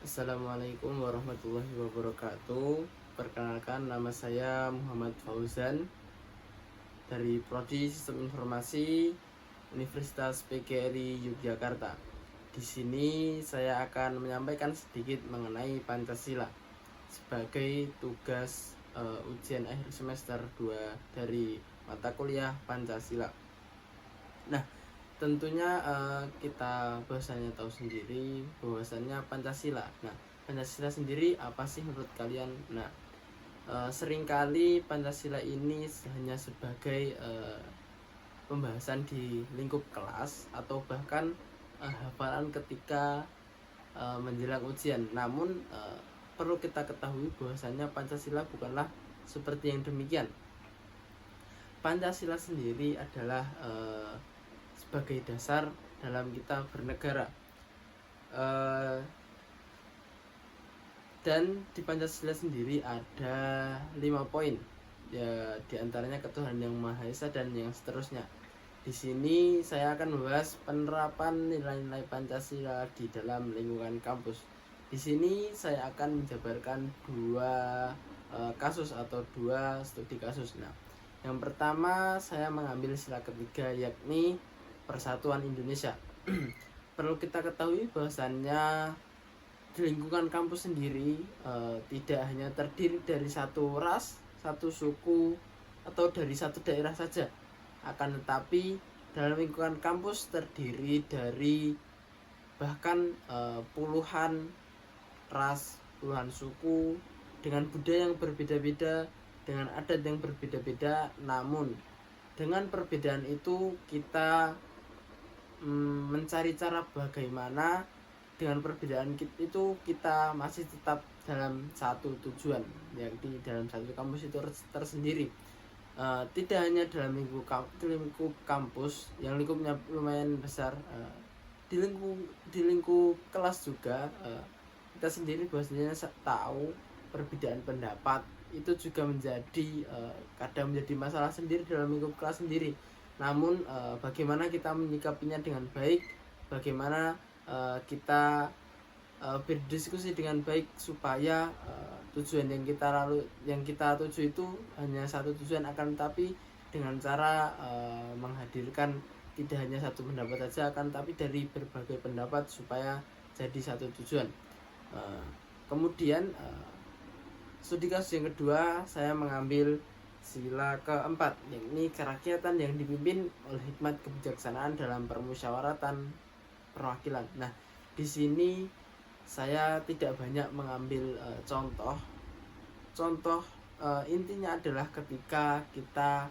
Assalamualaikum warahmatullahi wabarakatuh. Perkenalkan, nama saya Muhammad Fauzan dari Prodi Sistem Informasi Universitas PGRI Yogyakarta. Di sini saya akan menyampaikan sedikit mengenai Pancasila sebagai tugas ujian akhir semester 2 dari mata kuliah Pancasila. Nah, tentunya kita bahasanya tahu sendiri bahwasannya Pancasila. Nah, Pancasila sendiri apa sih menurut kalian? Nah, seringkali Pancasila ini hanya sebagai pembahasan di lingkup kelas atau bahkan hafalan ketika menjelang ujian. Namun perlu kita ketahui bahwasannya Pancasila bukanlah seperti yang demikian. Pancasila sendiri adalah sebagai dasar dalam kita bernegara, dan di Pancasila sendiri ada 5 poin, ya diantaranya ketuhanan yang Maha Esa dan yang seterusnya. Di sini saya akan membahas penerapan nilai-nilai Pancasila di dalam lingkungan kampus. Di sini saya akan menjabarkan dua kasus atau dua studi kasus. Nah, yang pertama saya mengambil sila ketiga, yakni Persatuan Indonesia. Perlu kita ketahui bahwasannya di lingkungan kampus sendiri tidak hanya terdiri dari satu ras, satu suku, atau dari satu daerah saja. Akan tetapi dalam lingkungan kampus terdiri dari bahkan puluhan ras, puluhan suku dengan budaya yang berbeda-beda, dengan adat yang berbeda-beda. Namun dengan perbedaan itu kita mencari cara bagaimana dengan perbedaan itu kita masih tetap dalam satu tujuan, yakni dalam satu kampus itu tersendiri. Tidak hanya dalam lingkup kampus yang lingkupnya lumayan besar, di lingkup kelas juga kita sendiri bahwasanya tahu perbedaan pendapat itu juga menjadi kadang menjadi masalah sendiri dalam lingkup kelas sendiri. Namun bagaimana kita menyikapinya dengan baik, bagaimana kita berdiskusi dengan baik supaya tujuan yang kita tuju itu hanya satu tujuan, akan tapi dengan cara menghadirkan tidak hanya satu pendapat saja, akan tapi dari berbagai pendapat supaya jadi satu tujuan. Kemudian studi kasus yang kedua saya mengambil sila keempat, yakni kerakyatan yang dipimpin oleh hikmat kebijaksanaan dalam permusyawaratan perwakilan. Nah, di sini saya tidak banyak mengambil contoh. Intinya adalah ketika kita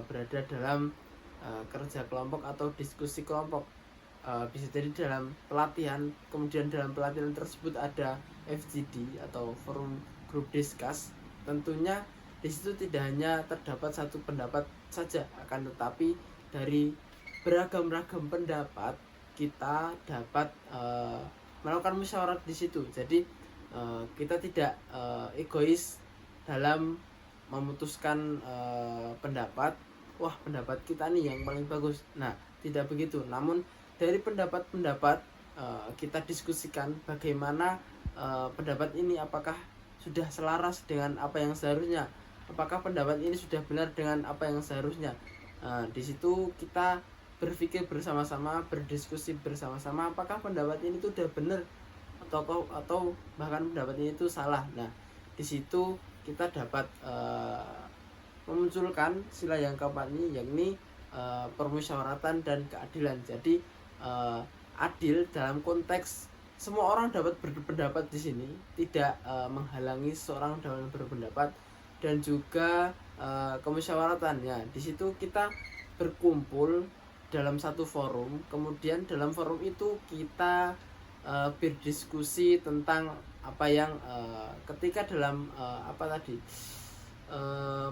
berada dalam kerja kelompok atau diskusi kelompok, bisa jadi dalam pelatihan, kemudian dalam pelatihan tersebut ada FGD atau forum group discuss. Tentunya di situ tidak hanya terdapat satu pendapat saja, akan tetapi dari beragam-ragam pendapat kita dapat melakukan musyawarah di situ. Jadi kita tidak egois dalam memutuskan pendapat, wah pendapat kita nih yang paling bagus. Nah, tidak begitu. Namun dari pendapat-pendapat kita diskusikan bagaimana pendapat ini apakah sudah selaras dengan apa yang seharusnya, apakah pendapat ini sudah benar dengan apa yang seharusnya. Di situ kita berpikir bersama-sama, berdiskusi bersama-sama apakah pendapat ini tuh udah benar atau bahkan pendapat ini tuh salah. Nah, di situ kita dapat memunculkan sila yang keempat ini, yakni permusyawaratan dan keadilan. Jadi adil dalam konteks semua orang dapat berpendapat di sini, tidak menghalangi seorang dalam berpendapat, dan juga kemusyawaratannya. Di situ kita berkumpul dalam satu forum, kemudian dalam forum itu kita berdiskusi tentang apa yang ketika dalam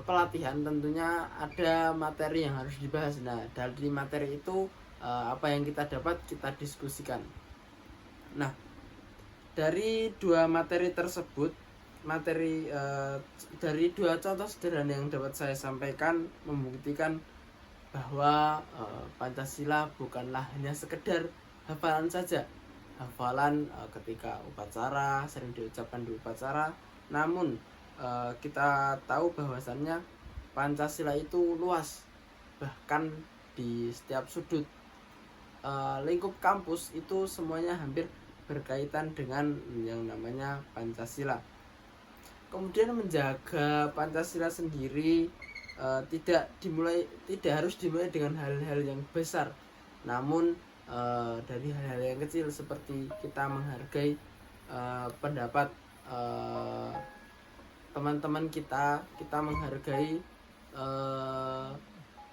pelatihan tentunya ada materi yang harus dibahas. Nah, dari materi itu apa yang kita dapat kita diskusikan. Nah, dari dua materi tersebut, dari dua contoh sederhana yang dapat saya sampaikan membuktikan bahwa Pancasila bukanlah hanya sekedar hafalan saja, hafalan ketika upacara, sering diucapkan di upacara. Namun kita tahu bahwasannya Pancasila itu luas, bahkan di setiap sudut lingkup kampus itu semuanya hampir berkaitan dengan yang namanya Pancasila. Kemudian menjaga Pancasila sendiri tidak harus dimulai dengan hal-hal yang besar, namun dari hal-hal yang kecil seperti kita menghargai pendapat teman-teman kita menghargai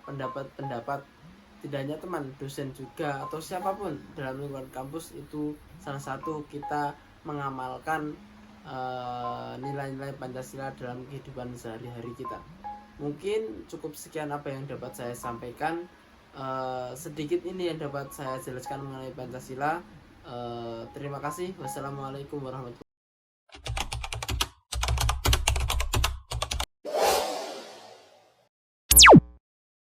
pendapat tidak hanya teman, dosen juga atau siapapun dalam lingkungan kampus. Itu salah satu kita mengamalkan nilai-nilai Pancasila dalam kehidupan sehari-hari kita. Mungkin cukup sekian apa yang dapat saya sampaikan. Sedikit ini yang dapat saya jelaskan mengenai Pancasila. Terima kasih. Wassalamualaikum warahmatullahi wabarakatuh.